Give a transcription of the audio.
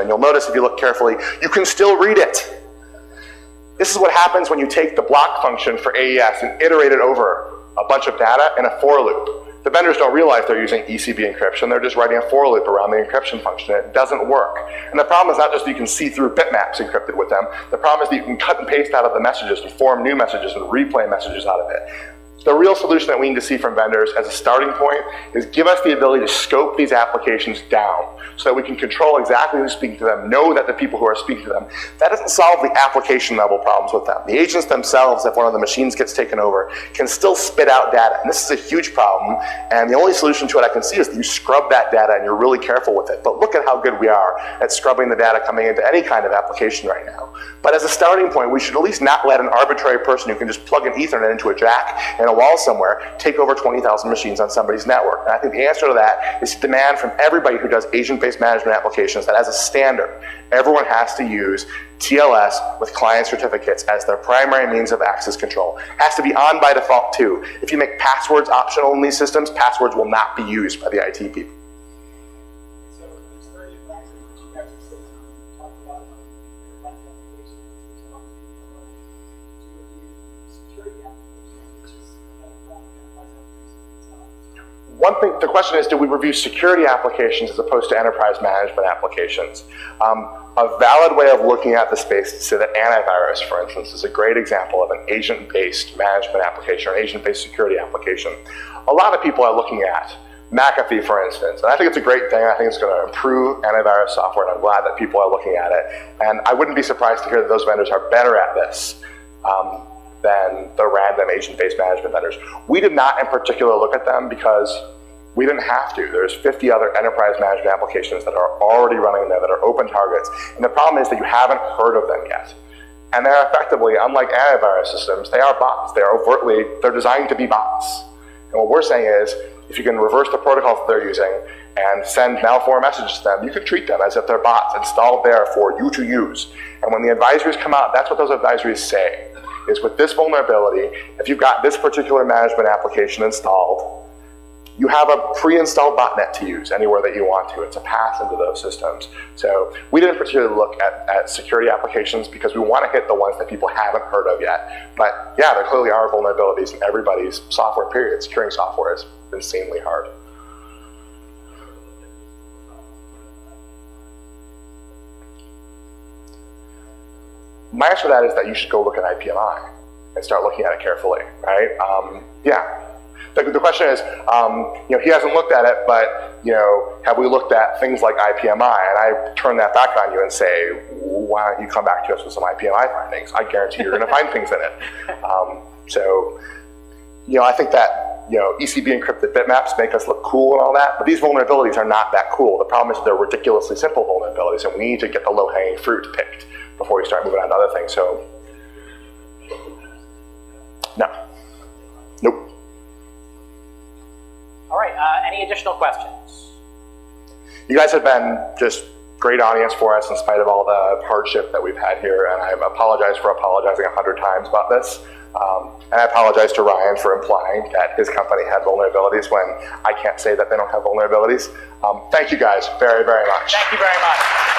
And you'll notice if you look carefully, you can still read it. This is what happens when you take the block function for AES and iterate it over a bunch of data in a for loop. The vendors don't realize they're using ECB encryption. They're just writing a for loop around the encryption function. It doesn't work. And the problem is not just that you can see through bitmaps encrypted with them. The problem is that you can cut and paste out of the messages and form new messages and replay messages out of it. The real solution that we need to see from vendors as a starting point is give us the ability to scope these applications down so that we can control exactly who's speaking to them, know that the people who are speaking to them. That doesn't solve the application level problems with them. The agents themselves, if one of the machines gets taken over, can still spit out data. And this is a huge problem. And the only solution to it I can see is that you scrub that data and you're really careful with it. But look at how good we are at scrubbing the data coming into any kind of application right now. But as a starting point, we should at least not let an arbitrary person who can just plug an Ethernet into a jack and a wall somewhere take over 20,000 machines on somebody's network. And I think the answer to that is to demand from everybody who does agent-based management applications that as a standard, everyone has to use TLS with client certificates as their primary means of access control. It has to be on by default too. If you make passwords optional in these systems, passwords will not be used by the IT people. One thing, the question is, do we review security applications as opposed to enterprise management applications? A valid way of looking at the space is to say that antivirus, for instance, is a great example of an agent-based management application or an agent-based security application. A lot of people are looking at McAfee, for instance, and I think it's a great thing. I think it's going to improve antivirus software, and I'm glad that people are looking at it. And I wouldn't be surprised to hear that those vendors are better at this than the random agent-based management vendors. We did not in particular look at them because we didn't have to. There's 50 other enterprise management applications that are already running there that are open targets. And the problem is that you haven't heard of them yet. And they're effectively, unlike antivirus systems, they are bots. They're designed to be bots. And what we're saying is, if you can reverse the protocols that they're using and send malformed messages to them, you can treat them as if they're bots installed there for you to use. And when the advisories come out, that's what those advisories say. Is with this vulnerability, if you've got this particular management application installed, you have a pre-installed botnet to use anywhere that you want to. It's a pass into those systems. So we didn't particularly look at security applications because we want to hit the ones that people haven't heard of yet. But yeah, there clearly are vulnerabilities in everybody's software, period. Securing software is insanely hard. My answer to that is that you should go look at IPMI and start looking at it carefully, right? Yeah. The question is, he hasn't looked at it, but have we looked at things like IPMI? And I turn that back on you and say, why don't you come back to us with some IPMI findings? I guarantee you're going to find things in it. I think that ECB encrypted bitmaps make us look cool and all that, but these vulnerabilities are not that cool. The problem is that they're ridiculously simple vulnerabilities, and we need to get the low-hanging fruit picked before we start moving on to other things. So, no. Nope. All right, any additional questions? You guys have been just great audience for us in spite of all the hardship that we've had here, and I apologize for apologizing 100 times about this. And I apologize to Ryan for implying that his company had vulnerabilities when I can't say that they don't have vulnerabilities. Thank you guys very, very much. Thank you very much.